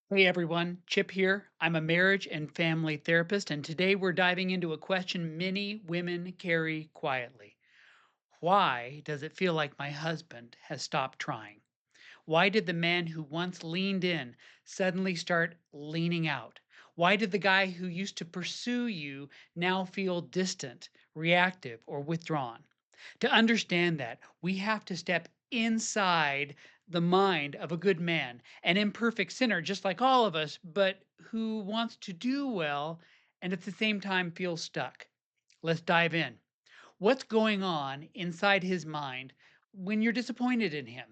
Hey everyone, Chip here. I'm a marriage and family therapist, and today we're diving into a question many women carry quietly. Why does it feel like my husband has stopped trying? Why did the man who once leaned in suddenly start leaning out? Why did the guy who used to pursue you now feel distant, reactive, or withdrawn? To understand that, we have to step inside the mind of a good man, an imperfect sinner, just like all of us, but who wants to do well and at the same time feels stuck. Let's dive in. What's going on inside his mind when you're disappointed in him?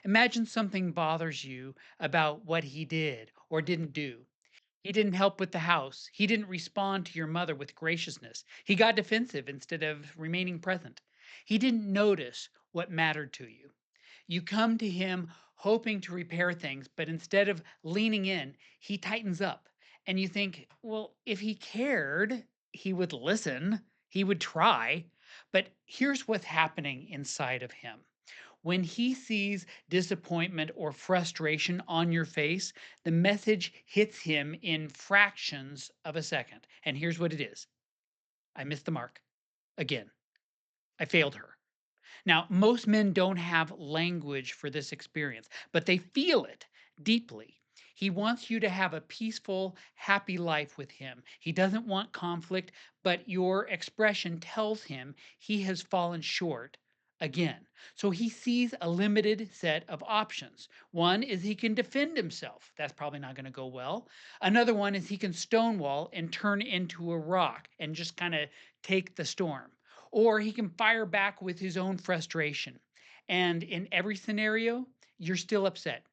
Imagine something bothers you about what he did or didn't do. He didn't help with the house. He didn't respond to your mother with graciousness. He got defensive instead of remaining present. He didn't notice what mattered to you. You come to him hoping to repair things, but instead of leaning in, he tightens up. And you think, well, if he cared, he would listen, he would try. But here's what's happening inside of him. When he sees disappointment or frustration on your face, the message hits him in fractions of a second. And here's what it is: I missed the mark again. I failed her. Now, most men don't have language for this experience, but they feel it deeply. He wants you to have a peaceful, happy life with him. He doesn't want conflict, but your expression tells him he has fallen short again. So he sees a limited set of options. One is he can defend himself. That's probably not going to go well. Another one is he can stonewall and turn into a rock and just kind of take the storm, or he can fire back with his own frustration. And in every scenario, you're still upset,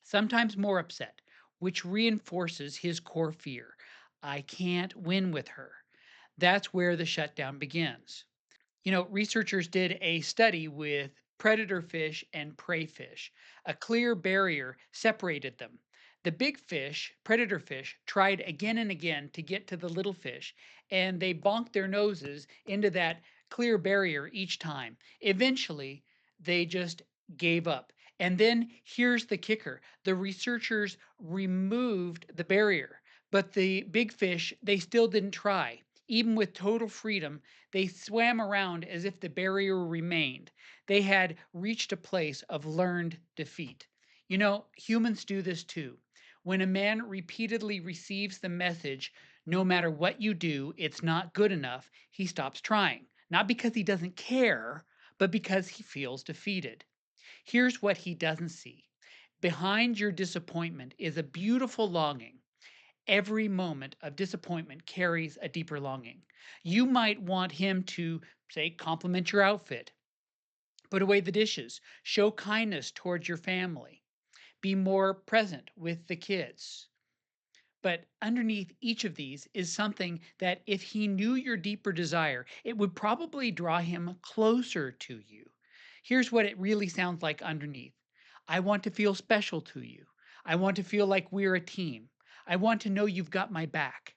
sometimes more upset, which reinforces his core fear: I can't win with her. That's where the shutdown begins. Researchers did a study with predator fish and prey fish. A clear barrier separated them. The big fish, predator fish, tried again and again to get to the little fish, and they bonked their noses into that clear barrier each time. Eventually, they just gave up. And then here's the kicker: the researchers removed the barrier, but the big fish, they still didn't try. Even with total freedom, they swam around as if the barrier remained. They had reached a place of learned defeat. Humans do this too. When a man repeatedly receives the message, no matter what you do, it's not good enough, he stops trying. Not because he doesn't care, but because he feels defeated. Here's what he doesn't see: behind your disappointment is a beautiful longing. Every moment of disappointment carries a deeper longing. You might want him to, say, compliment your outfit, put away the dishes, show kindness towards your family, be more present with the kids. But underneath each of these is something that, if he knew your deeper desire, it would probably draw him closer to you. Here's what it really sounds like underneath: I want to feel special to you. I want to feel like we're a team. I want to know you've got my back.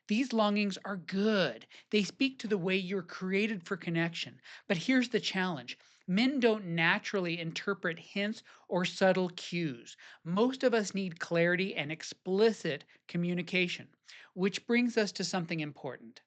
These longings are good. They speak to the way you're created for connection. But here's the challenge: men don't naturally interpret hints or subtle cues. Most of us need clarity and explicit communication, which brings us to something important.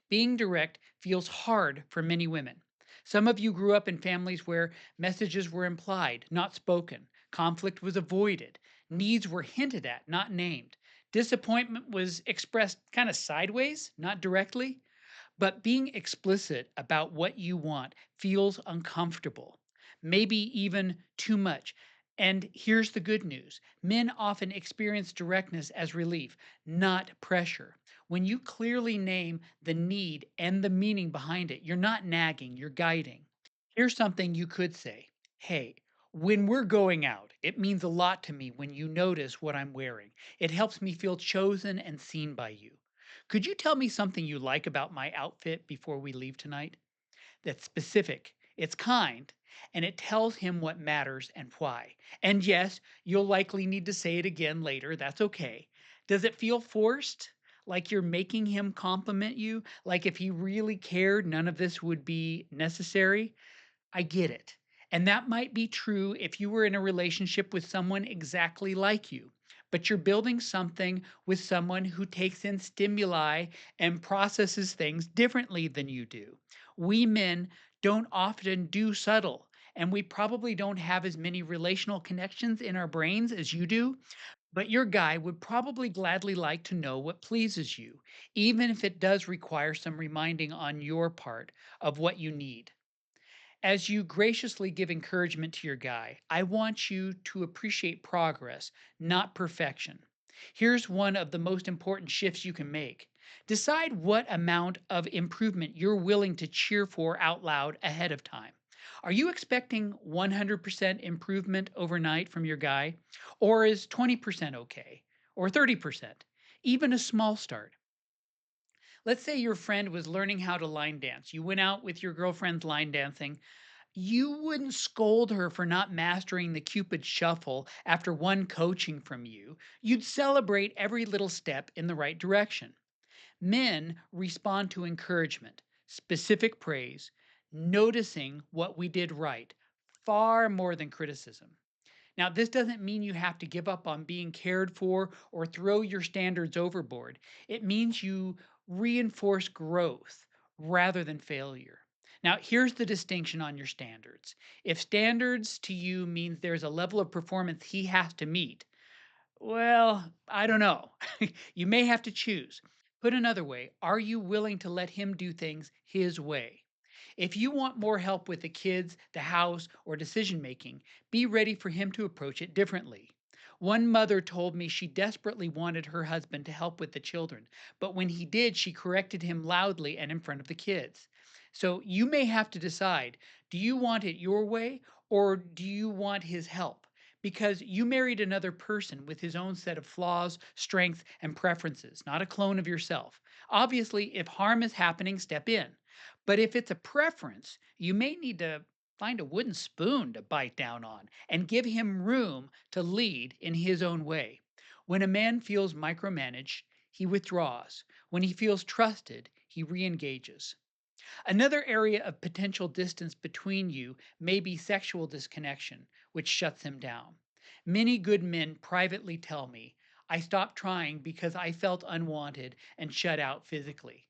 Being direct feels hard for many women. Some of you grew up in families where messages were implied, not spoken. Conflict was avoided. Needs were hinted at, not named. Disappointment was expressed kind of sideways, not directly. But being explicit about what you want feels uncomfortable, maybe even too much. And here's the good news: men often experience directness as relief, not pressure. When you clearly name the need and the meaning behind it, you're not nagging, you're guiding. Here's something you could say: Hey, when we're going out, it means a lot to me when you notice what I'm wearing. It helps me feel chosen and seen by you. Could you tell me something you like about my outfit before we leave tonight? That's specific, it's kind, and it tells him what matters and why. And yes, you'll likely need to say it again later. That's okay. Does it feel forced? Like you're making him compliment you? Like if he really cared, none of this would be necessary? I get it. And that might be true if you were in a relationship with someone exactly like you. but you're building something with someone who takes in stimuli and processes things differently than you do. We men don't often do subtle, and we probably don't have as many relational connections in our brains as you do, but your guy would probably gladly like to know what pleases you, even if it does require some reminding on your part of what you need. As you graciously give encouragement to your guy, I want you to appreciate progress, not perfection. Here's one of the most important shifts you can make. Decide what amount of improvement you're willing to cheer for out loud ahead of time. Are you expecting 100% improvement overnight from your guy? Or is 20% okay? Or 30%? Even a small start. Let's say your friend was learning how to line dance. You went out with your girlfriend's line dancing. You wouldn't scold her for not mastering the Cupid shuffle after one coaching from you. You'd celebrate every little step in the right direction. Men respond to encouragement, specific praise, noticing what we did right, far more than criticism. Now, this doesn't mean you have to give up on being cared for or throw your standards overboard. It means you reinforce growth rather than failure. Now, here's the distinction on your standards. If standards to you means there's a level of performance he has to meet, well, I don't know. You may have to choose. Put another way, are you willing to let him do things his way? If you want more help with the kids, the house, or decision making, be ready for him to approach it differently. One mother told me she desperately wanted her husband to help with the children, but when he did, she corrected him loudly and in front of the kids. So you may have to decide, do you want it your way or do you want his help? Because you married another person with his own set of flaws, strengths, and preferences, not a clone of yourself. Obviously, if harm is happening, step in. But if it's a preference, you may need to find a wooden spoon to bite down on and give him room to lead in his own way. When a man feels micromanaged, he withdraws. When he feels trusted, he re-engages. Another area of potential distance between you may be sexual disconnection, which shuts him down. Many good men privately tell me, I stopped trying because I felt unwanted and shut out physically.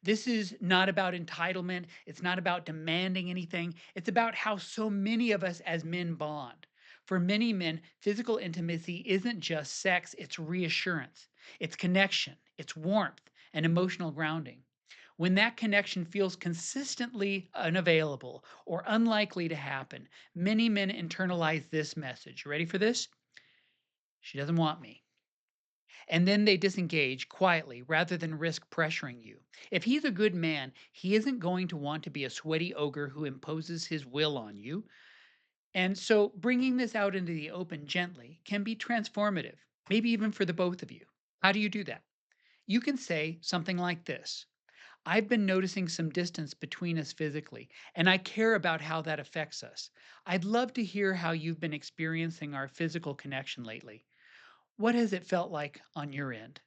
This is not about entitlement. It's not about demanding anything. It's about how so many of us as men bond. For many men, physical intimacy isn't just sex, it's reassurance, it's connection, it's warmth, and emotional grounding. When that connection feels consistently unavailable or unlikely to happen, many men internalize this message. You ready for this? She doesn't want me. And then they disengage quietly rather than risk pressuring you. If he's a good man, he isn't going to want to be a sweaty ogre who imposes his will on you. And so bringing this out into the open gently can be transformative, maybe even for the both of you. How do you do that? You can say something like this: I've been noticing some distance between us physically, and I care about how that affects us. I'd love to hear how you've been experiencing our physical connection lately. What has it felt like on your end?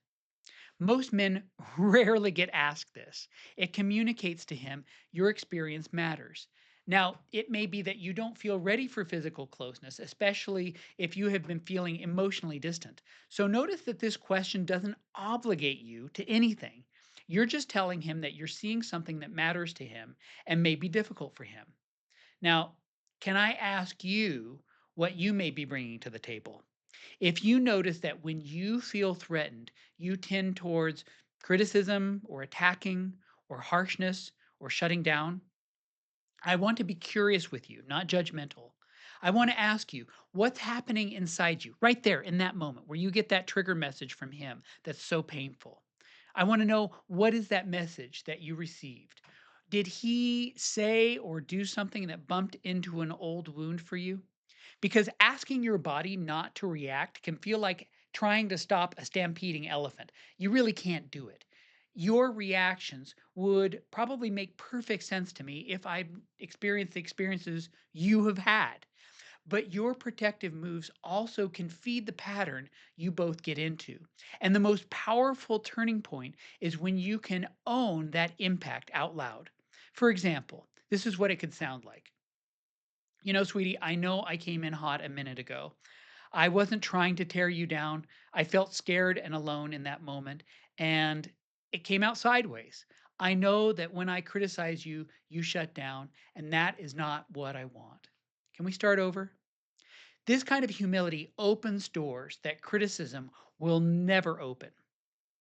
Most men rarely get asked this. It communicates to him your experience matters. Now, it may be that you don't feel ready for physical closeness, especially if you have been feeling emotionally distant. So notice that this question doesn't obligate you to anything. You're just telling him that you're seeing something that matters to him and may be difficult for him. Now, can I ask you what you may be bringing to the table? If you notice that when you feel threatened, you tend towards criticism or attacking or harshness or shutting down, I want to be curious with you, not judgmental. I want to ask you what's happening inside you right there in that moment where you get that trigger message from him that's so painful. I want to know, what is that message that you received? Did he say or do something that bumped into an old wound for you? Because asking your body not to react can feel like trying to stop a stampeding elephant. You really can't do it. Your reactions would probably make perfect sense to me if I experienced the experiences you have had. But your protective moves also can feed the pattern you both get into. And the most powerful turning point is when you can own that impact out loud. For example, this is what it could sound like. You know, sweetie, I know I came in hot a minute ago. I wasn't trying to tear you down. I felt scared and alone in that moment, and it came out sideways. I know that when I criticize you, you shut down, and that is not what I want. Can we start over? This kind of humility opens doors that criticism will never open.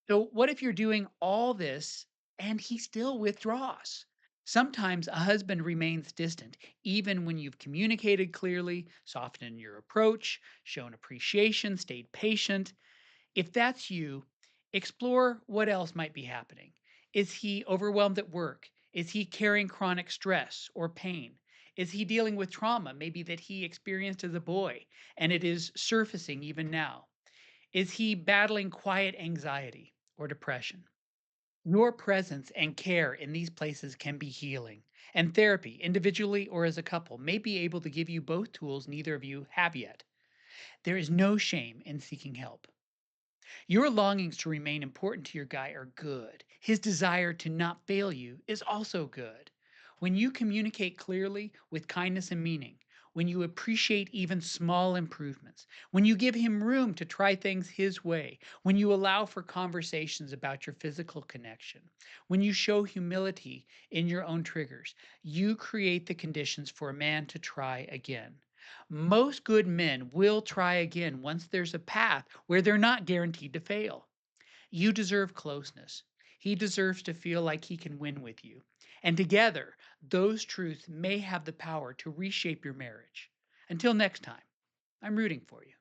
So, what if you're doing all this and he still withdraws? Sometimes a husband remains distant, even when you've communicated clearly, softened your approach, shown appreciation, stayed patient. If that's you, explore what else might be happening. Is he overwhelmed at work? Is he carrying chronic stress or pain? Is he dealing with trauma, maybe that he experienced as a boy and it is surfacing even now? Is he battling quiet anxiety or depression? Your presence and care in these places can be healing. And therapy, individually or as a couple, may be able to give you both tools neither of you have yet. There is no shame in seeking help. Your longings to remain important to your guy are good. His desire to not fail you is also good. When you communicate clearly with kindness and meaning, when you appreciate even small improvements, when you give him room to try things his way, when you allow for conversations about your physical connection, when you show humility in your own triggers, you create the conditions for a man to try again. Most good men will try again once there's a path where they're not guaranteed to fail. You deserve closeness. He deserves to feel like he can win with you. And together, those truths may have the power to reshape your marriage. Until next time, I'm rooting for you.